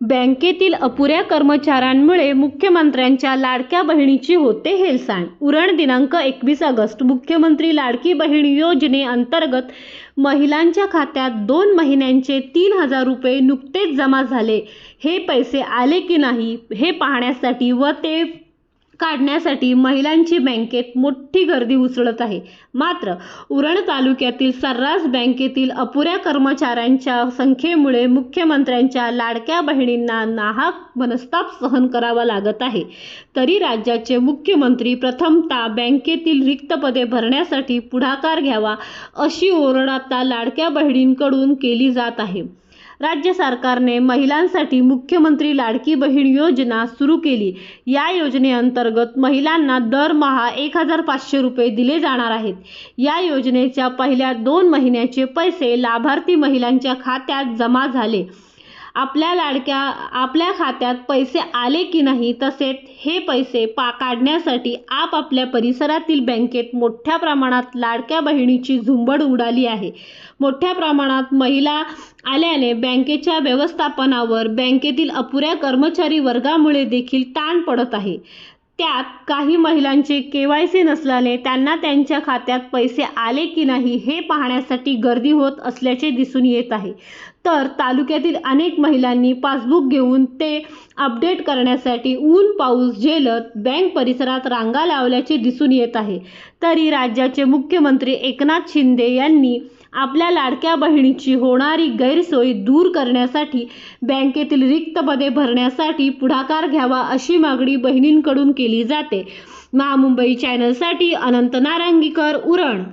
बँकेतील अपुऱ्या कर्मचाऱ्यांमुळे मुख्यमंत्र्यांच्या लाडक्या बहिणीची होते हेळसांड. उरण दिनांक 21 ऑगस्ट. मुख्यमंत्री लाडकी बहीण योजनेअंतर्गत महिलांच्या खात्यात 2 महिन्यांचे 3,000 रुपये नुकतेच जमा झाले. हे पैसे आले की नाही हे पाहण्यासाठी व ते काढण्यासाठी महिलांची बँकेत मोठी गर्दी उसळत आहे. मात्र उरण तालुक्यातील सर्रास बँकेतील अपुऱ्या कर्मचाऱ्यांच्या संख्येमुळे मुख्यमंत्र्यांच्या लाडक्या बहिणींना नाहक मनस्ताप सहन करावा लागत आहे. तरी राज्याचे मुख्यमंत्री प्रथमतः बँकेतील रिक्त पदे भरण्यासाठी पुढाकार घ्यावा अशी ओरड आता लाडक्या बहिणींकडून केली जात आहे. राज्य सरकारने महिलांसाठी मुख्यमंत्री लाडकी बहीण योजना सुरू केली. या योजनेअंतर्गत महिलांना दरमहा 1,500 रुपये दिले जाणार आहेत. या योजनेच्या पहिल्या 2 महिन्याचे पैसे लाभार्थी महिलांच्या खात्यात जमा झाले. आपल्या खात्यात पैसे आले की नाही तसेच हे पैसे काढण्यासाठी आपापल्या परिसरातील बँकेत मोठ्या प्रमाणात लाडक्या बहिणीची झुंबड उडाली आहे. मोठ्या प्रमाणात महिला आल्याने बँकेच्या व्यवस्थापनावर बँकेतील अपुऱ्या कर्मचारी वर्गामुळे देखील ताण पडत आहे. त्यात काही महिलांचे KYC नसल्याने त्यांना त्यांच्या खात्यात पैसे आले की नाही हे पाहण्यासाठी गर्दी होत असल्याचे दिसून येत आहे. तर तालुक्यातील अनेक महिलांनी पासबुक घेऊन ते अपडेट करण्यासाठी ऊन पाऊस झेलत बँक परिसरात रांगा लावल्याचे दिसून येत आहे. तरी राज्याचे मुख्यमंत्री एकनाथ शिंदे यांनी आपल्या लाडक्या बहिणीची होणारी गैरसोय दूर करण्यासाठी बँकेतील रिक्त पदे भरण्यासाठी पुढाकार घ्यावा अशी मागणी बहिणींकडून केली जाते. महामुंबई चॅनलसाठी अनंत नारंगीकर, उरण.